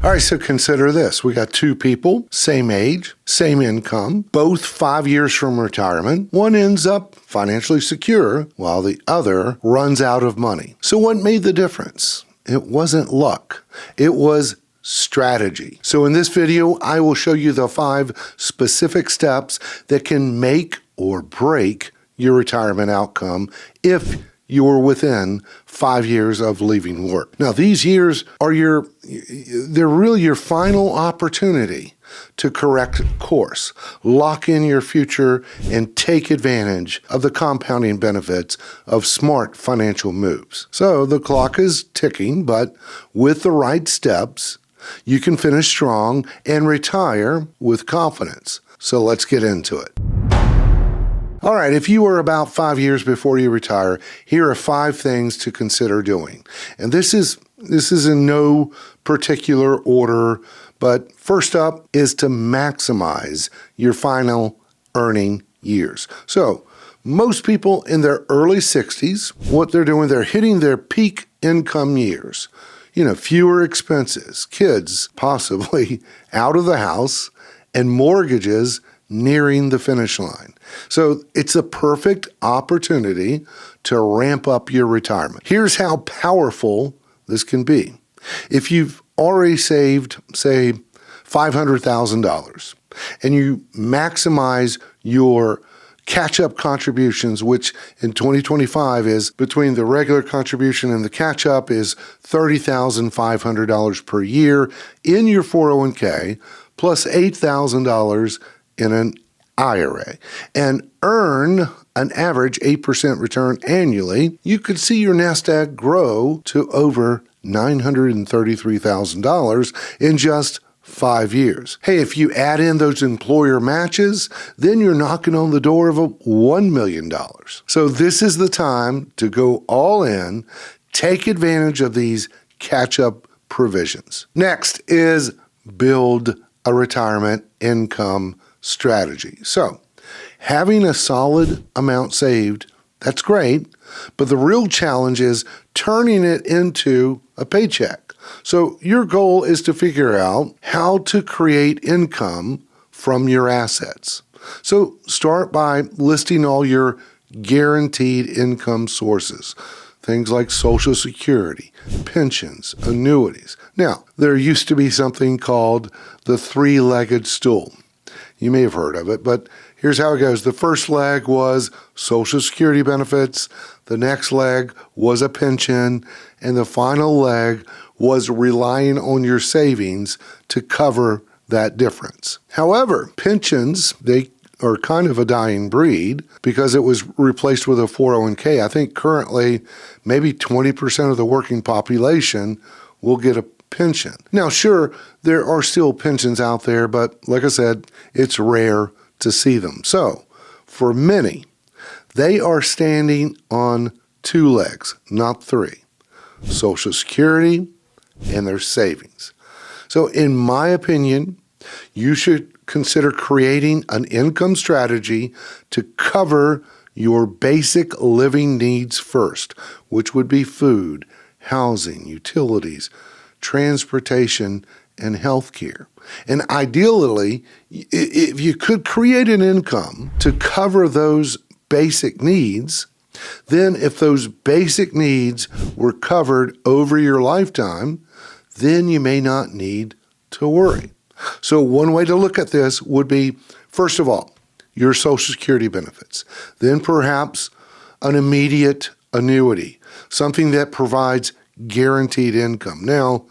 All right, so consider this. We got two people, same age, same income, both 5 years from retirement. One ends up financially secure while the other runs out of money. So what made the difference? It wasn't luck. It was strategy. So in this video, I will show you the 5 specific steps that can make or break your retirement outcome if you're within 5 years of leaving work. Now, these years are they're really your final opportunity to correct course, lock in your future, and take advantage of the compounding benefits of smart financial moves. So the clock is ticking, but with the right steps, you can finish strong and retire with confidence. So let's get into it. All right, if you are about 5 years before you retire, here are 5 things to consider doing. And this is in no particular order, but first up is to maximize your final earning years. So most people in their early 60s, what they're doing, they're hitting their peak income years. Fewer expenses, kids possibly out of the house, and mortgages nearing the finish line. So it's a perfect opportunity to ramp up your retirement. Here's how powerful this can be. If you've already saved, say, $500,000, and you maximize your catch-up contributions, which in 2025 is between the regular contribution and the catch-up is $30,500 per year in your 401k, plus $8,000 in an IRA, and earn an average 8% return annually, you could see your nest egg grow to over $933,000 in just 5 years. Hey, if you add in those employer matches, then you're knocking on the door of $1 million. So this is the time to go all in, take advantage of these catch-up provisions. Next is build a retirement income strategy. So having a solid amount saved, that's great, but the real challenge is turning it into a paycheck. So your goal is to figure out how to create income from your assets. So start by listing all your guaranteed income sources. Things like Social Security, pensions, annuities. Now, there used to be something called the three-legged stool. You may have heard of it, but here's how it goes. The first leg was Social Security benefits, the next leg was a pension, and the final leg was relying on your savings to cover that difference. However, pensions, they are kind of a dying breed because it was replaced with a 401k. I think currently maybe 20% of the working population will get a pension. Now, sure, there are still pensions out there, but like I said, it's rare to see them. So for many, they are standing on 2 legs, not 3. Social Security and their savings. So in my opinion, you should consider creating an income strategy to cover your basic living needs first, which would be food, housing, utilities, transportation, and healthcare. And ideally, if you could create an income to cover those basic needs, then if those basic needs were covered over your lifetime, then you may not need to worry. So one way to look at this would be, first of all, your Social Security benefits, then perhaps an immediate annuity, something that provides guaranteed income. Now,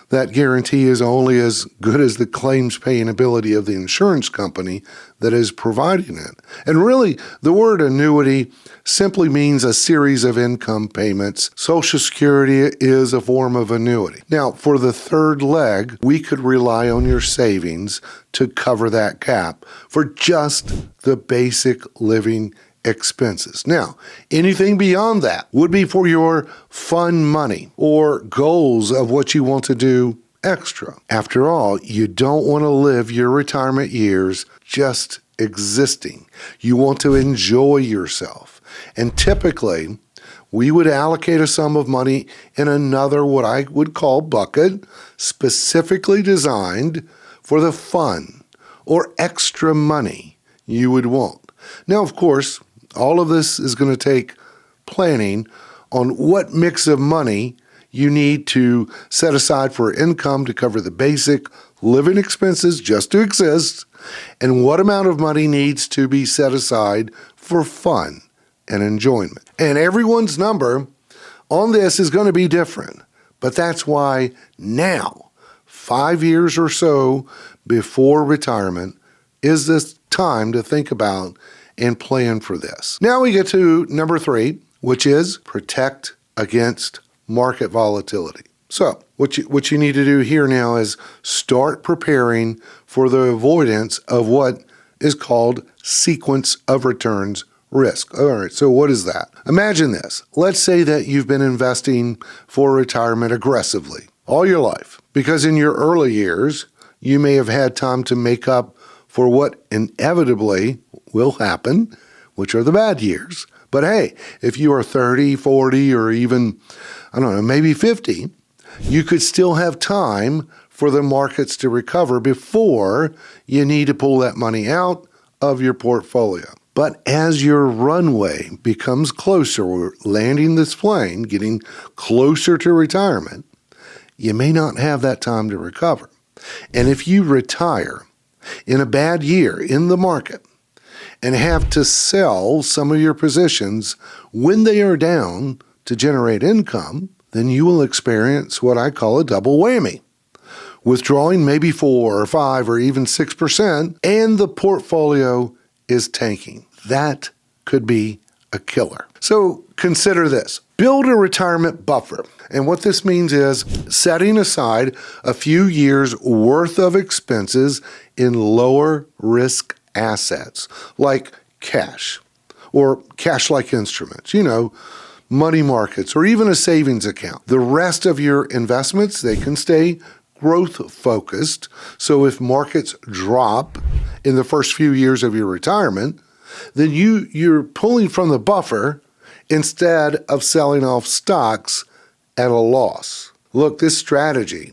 that guarantee is only as good as the claims paying ability of the insurance company that is providing it. And really, the word annuity simply means a series of income payments. Social Security is a form of annuity. Now, for the third leg, we could rely on your savings to cover that gap for just the basic living expenses. Now, anything beyond that would be for your fun money or goals of what you want to do extra. After all, you don't want to live your retirement years just existing. You want to enjoy yourself. And typically, we would allocate a sum of money in another, what I would call bucket, specifically designed for the fun or extra money you would want. Now, of course, all of this is going to take planning on what mix of money you need to set aside for income to cover the basic living expenses just to exist, and what amount of money needs to be set aside for fun and enjoyment. And everyone's number on this is going to be different, but that's why now, 5 years or so before retirement, is this time to think about and plan for this. Now we get to number 3, which is protect against market volatility. So what you need to do here now is start preparing for the avoidance of what is called sequence of returns risk. All right, so what is that? Imagine this. Let's say that you've been investing for retirement aggressively all your life, because in your early years, you may have had time to make up for what inevitably will happen, which are the bad years. But hey, if you are 30, 40, or even, I don't know, maybe 50, you could still have time for the markets to recover before you need to pull that money out of your portfolio. But as your runway becomes closer, we're landing this plane, getting closer to retirement, you may not have that time to recover. And if you retire in a bad year in the market and have to sell some of your positions when they are down to generate income, then you will experience what I call a double whammy. Withdrawing maybe 4 or 5 or even 6%, and the portfolio is tanking. That could be a killer. So consider this. Build a retirement buffer. And what this means is setting aside a few years worth of expenses in lower risk assets like cash or cash-like instruments, money markets, or even a savings account. The rest of your investments, they can stay growth focused. So if markets drop in the first few years of your retirement, then you're pulling from the buffer instead of selling off stocks at a loss. Look, this strategy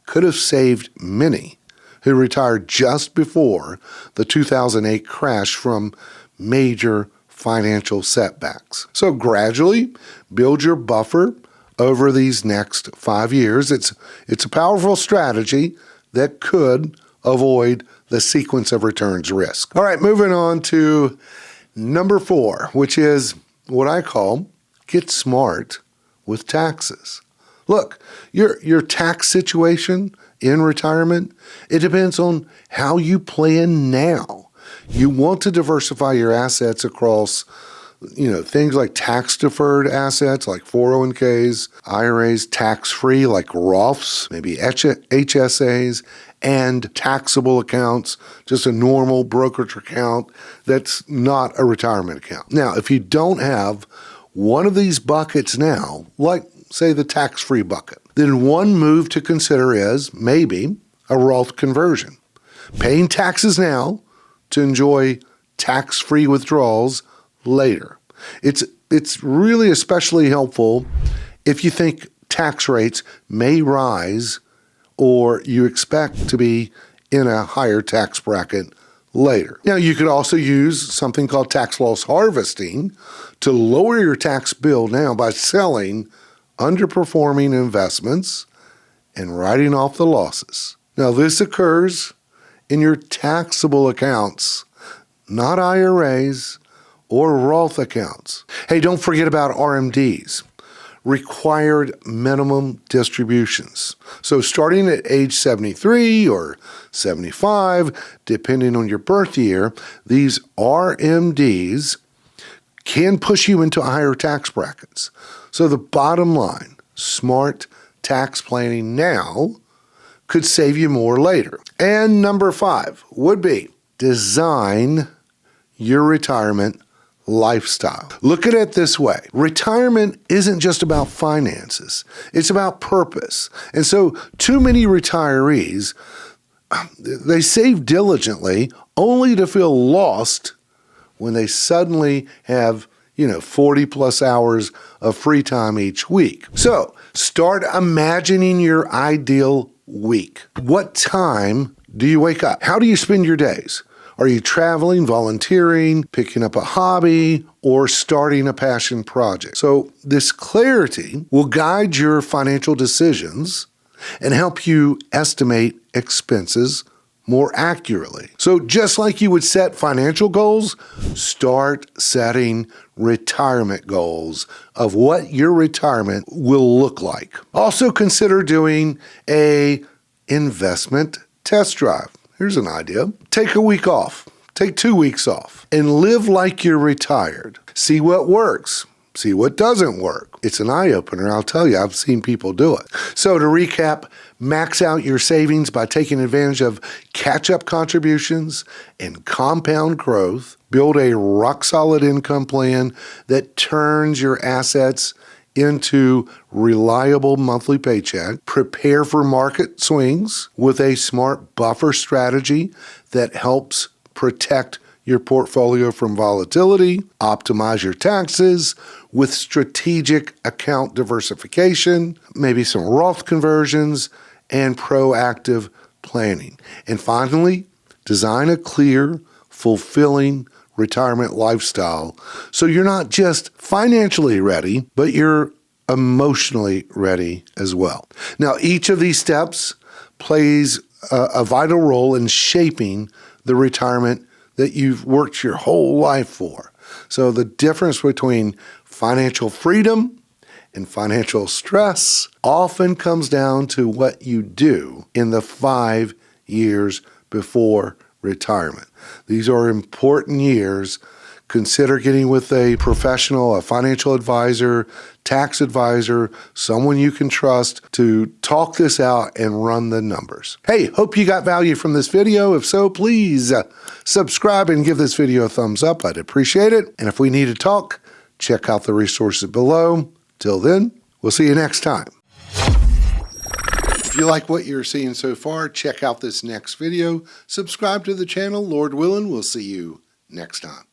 could have saved many who retired just before the 2008 crash from major financial setbacks. So gradually build your buffer over these next 5 years. It's a powerful strategy that could avoid the sequence of returns risk. All right, moving on to number 4, which is what I call get smart with taxes. Look, your tax situation in retirement, it depends on how you plan now. You want to diversify your assets across things like tax-deferred assets like 401ks, IRAs, tax-free like Roths, maybe HSAs, and taxable accounts, just a normal brokerage account that's not a retirement account. Now, if you don't have one of these buckets now, like say the tax-free bucket, then one move to consider is maybe a Roth conversion. Paying taxes now to enjoy tax-free withdrawals later. It's really especially helpful if you think tax rates may rise or you expect to be in a higher tax bracket later. Now, you could also use something called tax loss harvesting to lower your tax bill now by selling underperforming investments and writing off the losses. Now, this occurs in your taxable accounts, not IRAs or Roth accounts. Hey, don't forget about RMDs, required minimum distributions. So starting at age 73 or 75, depending on your birth year, these RMDs can push you into higher tax brackets. So the bottom line, smart tax planning now could save you more later. And number 5 would be design your retirement lifestyle. Look at it this way. Retirement isn't just about finances. It's about purpose. And so too many retirees, they save diligently only to feel lost when they suddenly have 40 plus hours of free time each week. So start imagining your ideal week. What time do you wake up? How do you spend your days? Are you traveling, volunteering, picking up a hobby, or starting a passion project? So this clarity will guide your financial decisions and help you estimate expenses more accurately. So just like you would set financial goals, start setting retirement goals of what your retirement will look like. Also consider doing an investment test drive. Here's an idea. Take a week off. Take 2 weeks off and live like you're retired. See what works. See what doesn't work. It's an eye-opener, I'll tell you. I've seen people do it. So to recap, max out your savings by taking advantage of catch-up contributions and compound growth. Build a rock-solid income plan that turns your assets into reliable monthly paycheck. Prepare for market swings with a smart buffer strategy that helps protect your portfolio from volatility. Optimize your taxes with strategic account diversification, maybe some Roth conversions, and proactive planning. And finally, design a clear, fulfilling retirement lifestyle so you're not just financially ready, but you're emotionally ready as well. Now, each of these steps plays a vital role in shaping the retirement that you've worked your whole life for. So the difference between financial freedom and financial stress often comes down to what you do in the 5 years before retirement. These are important years. Consider getting with a professional, a financial advisor, tax advisor, someone you can trust to talk this out and run the numbers. Hey, hope you got value from this video. If so, please subscribe and give this video a thumbs up. I'd appreciate it. And if we need to talk, check out the resources below. Till then, we'll see you next time. If you like what you're seeing so far, check out this next video. Subscribe to the channel. Lord willing, we'll see you next time.